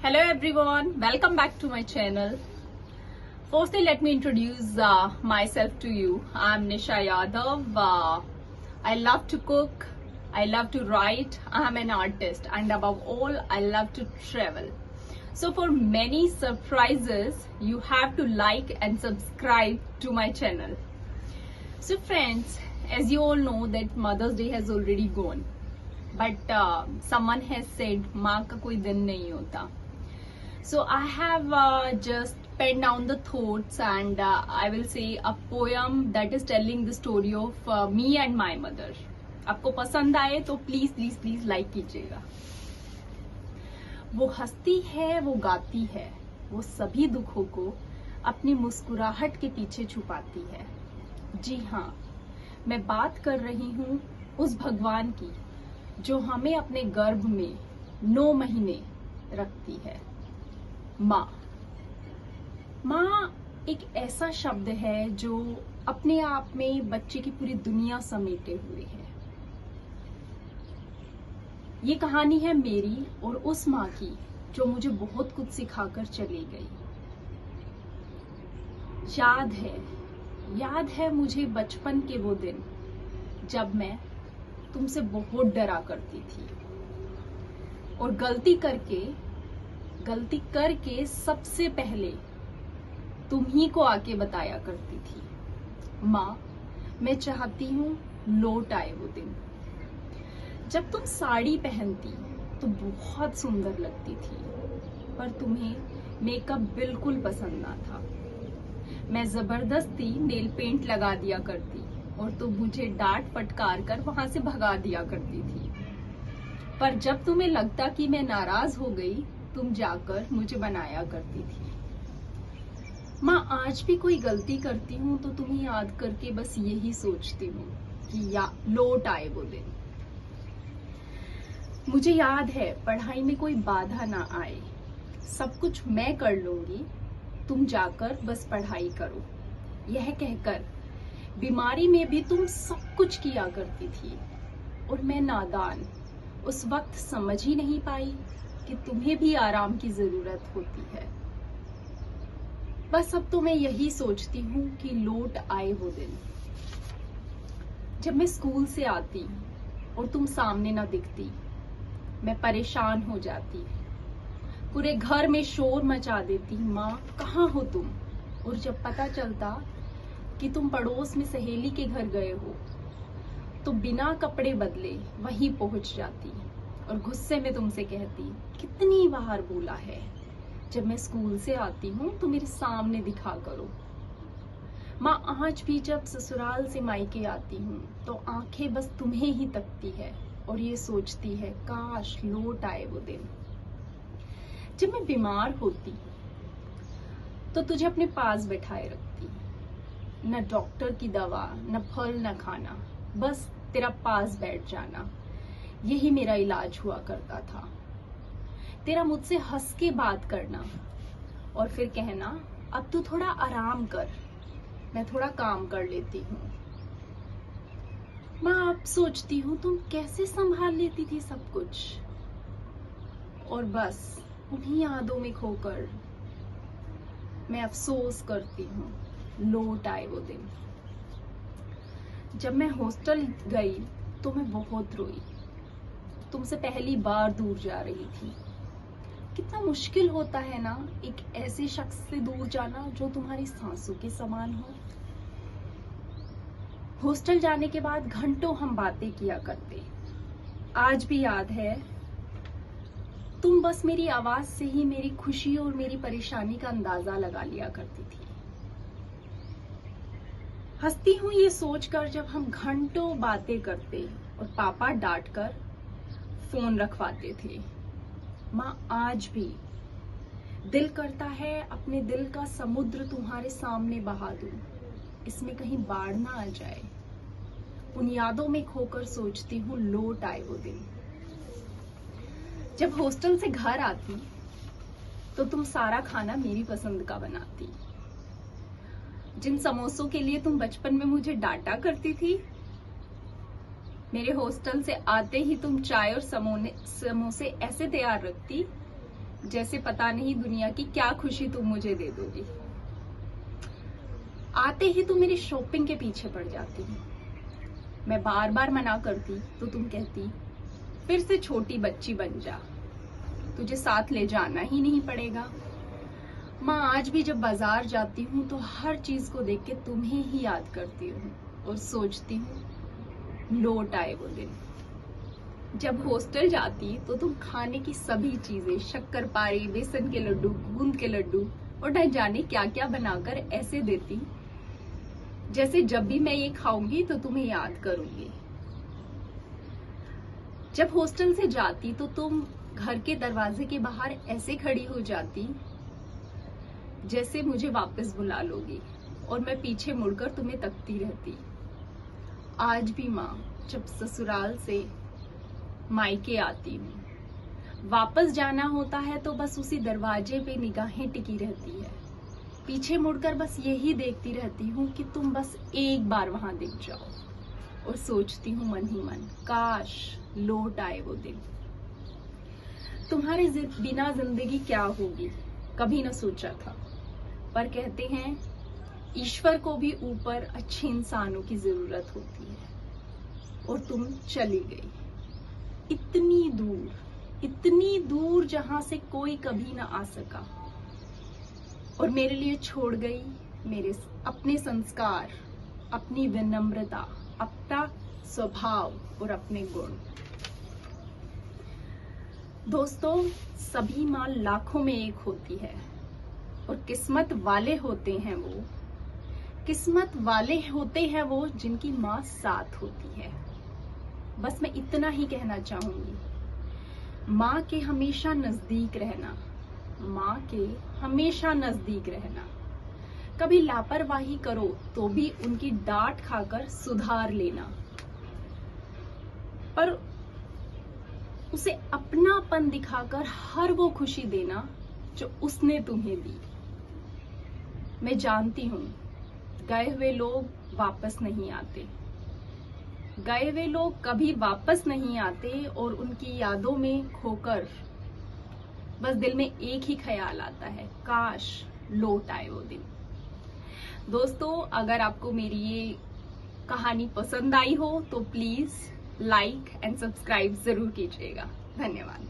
Hello everyone, welcome back to my channel. Firstly, let me introduce myself to you. I'm Nisha Yadav. I love to cook, I love to write, I'm an artist, and above all, I love to travel. So for many surprises, you have to like and subscribe to my channel. So friends, as you all know that Mother's Day has already gone. But someone has said माँ का कोई दिन नहीं होता. So I have just penned down the thoughts and I will say a poem that is telling the story of me and my mother. आपको पसंद आए तो प्लीज प्लीज प्लीज लाइक कीजिएगा. वो हंसती है, वो गाती है, वो सभी दुखों को अपनी मुस्कुराहट के पीछे छुपाती है. जी हाँ, मैं बात कर रही हूँ उस भगवान की जो हमें अपने गर्भ में 9 महीने रखती है. माँ. माँ एक ऐसा शब्द है जो अपने आप में बच्चे की पूरी दुनिया समेटे हुए है. ये कहानी है मेरी और उस माँ की जो मुझे बहुत कुछ सिखाकर चली गई. याद है मुझे बचपन के वो दिन जब मैं तुमसे बहुत डरा करती थी और गलती करके सबसे पहले तुम ही को आके बताया करती थी. माँ, मैं चाहती हूँ लौट आए वो दिन जब तुम साड़ी पहनती तो बहुत सुंदर लगती थी, पर तुम्हें मेकअप बिल्कुल पसंद ना था. मैं जबरदस्ती नेल पेंट लगा दिया करती और तुम मुझे डांट फटकार कर वहां से भगा दिया करती थी. पर जब तुम्हें लगता कि मैं नाराज हो गई, तुम जाकर मुझे बनाया करती थी. माँ, आज भी कोई गलती करती हूँ तो तुम्हें याद करके बस यही सोचती हूँ कि या लौट आए वो दिन. मुझे याद है पढ़ाई में कोई बाधा ना आए, सब कुछ मैं कर लूंगी, तुम जाकर बस पढ़ाई करो. यह कहकर बीमारी में भी तुम सब कुछ किया करती थी और मैं नादान उस वक्त समझ ही नहीं पाई कि तुम्हें भी आराम की जरूरत होती है. बस अब तो मैं यही सोचती हूँ कि लौट आए वो दिन जब मैं स्कूल से आती और तुम सामने ना दिखती. मैं परेशान हो जाती, पूरे घर में शोर मचा देती, माँ कहाँ हो तुम. और जब पता चलता कि तुम पड़ोस में सहेली के घर गए हो तो बिना कपड़े बदले वहीं पहुंच जाती और गुस्से में तुमसे कहती, कितनी बार बोला है जब मैं स्कूल से आती हूँ तो मेरे सामने दिखा करो. माँ, आज भी जब ससुराल से मायके आती हूँ तो आंखें बस तुम्हें ही तकती है और ये सोचती है काश लौट आए वो दिन. जब मैं बीमार होती तो तुझे अपने पास बैठाए रखती, न डॉक्टर की दवा, न फल, न खाना, बस तेरा पास बैठ जाना, यही मेरा इलाज हुआ करता था. तेरा मुझसे हंस के बात करना और फिर कहना, अब तू थोड़ा आराम कर, मैं थोड़ा काम कर लेती हूँ. माँ, अब सोचती हूँ तुम कैसे संभाल लेती थी सब कुछ. और बस उन्हीं यादों में खोकर मैं अफसोस करती हूँ लौट आए वो दिन. जब मैं हॉस्टल गई तो मैं बहुत रोई. तुमसे पहली बार दूर जा रही थी. कितना मुश्किल होता है ना एक ऐसे शख्स से दूर जाना जो तुम्हारी सांसों के समान हो. हॉस्टल जाने के बाद घंटों हम बातें किया करते. आज भी याद है तुम बस मेरी आवाज से ही मेरी खुशी और मेरी परेशानी का अंदाजा लगा लिया करती थी. हंसती हूँ ये सोचकर जब हम घंटों बातें करते और पापा डांट कर फोन रखवाते थे. माँ, आज भी दिल करता है अपने दिल का समुद्र तुम्हारे सामने बहा दूं, इसमें कहीं बाढ़ ना आ जाए. उन यादों में खोकर सोचती हूँ लौट आए वो दिन. जब हॉस्टल से घर आती तो तुम सारा खाना मेरी पसंद का बनाती. जिन समोसों के लिए तुम बचपन में मुझे डांटा करती थी, मेरे हॉस्टल से आते ही तुम चाय और समोसे ऐसे तैयार रखती जैसे पता नहीं दुनिया की क्या खुशी तुम मुझे दे दोगी। आते ही तुम मेरी शॉपिंग के पीछे पड़ जाती। मैं बार बार मना करती तो तुम कहती फिर से छोटी बच्ची बन जा, तुझे साथ ले जाना ही नहीं पड़ेगा। माँ, आज भी जब बाजार जाती हूँ तो हर चीज को देख के तुम्हें ही याद करती हूँ और सोचती हूँ लौट आए वो दिन। जब हॉस्टल जाती तो तुम खाने की सभी चीजें, शक्करपारे, बेसन के लड्डू, गूंद के लड्डू और न जाने क्या क्या बनाकर ऐसे देती जैसे जब भी मैं ये खाऊंगी तो तुम्हें याद करूंगी। जब हॉस्टल से जाती तो तुम घर के दरवाजे के बाहर ऐसे खड़ी हो जाती जैसे मुझे वापस बुला लोगी और मैं पीछे मुड़कर तुम्हें तकती रहती। आज भी माँ, जब ससुराल से मायके आती हूँ, वापस जाना होता है तो बस उसी दरवाजे पे निगाहें टिकी रहती है। पीछे मुड़कर बस यही देखती रहती हूँ कि तुम बस एक बार वहां दिख जाओ और सोचती हूँ मन ही मन, काश लौट आए वो दिन। तुम्हारे बिना जिंदगी क्या होगी कभी न सोचा था, पर कहते हैं ईश्वर को भी ऊपर अच्छे इंसानों की जरूरत होती है। और तुम चली गई इतनी दूर जहां से कोई कभी ना आ सका, और मेरे लिए छोड़ गई मेरे अपने संस्कार, अपनी विनम्रता, अपना स्वभाव और अपने गुण। दोस्तों, सभी माँ लाखों में एक होती है और किस्मत वाले होते हैं वो जिनकी माँ साथ होती है। बस मैं इतना ही कहना चाहूंगी, माँ के हमेशा नजदीक रहना। कभी लापरवाही करो तो भी उनकी डांट खाकर सुधार लेना, पर उसे अपनापन दिखाकर हर वो खुशी देना जो उसने तुम्हें दी। मैं जानती हूँ गए हुए लोग वापस नहीं आते, कभी वापस नहीं आते, और उनकी यादों में खोकर बस दिल में एक ही ख्याल आता है, काश लौट आए वो दिन। दोस्तों, अगर आपको मेरी ये कहानी पसंद आई हो तो प्लीज लाइक एंड सब्सक्राइब जरूर कीजिएगा। धन्यवाद।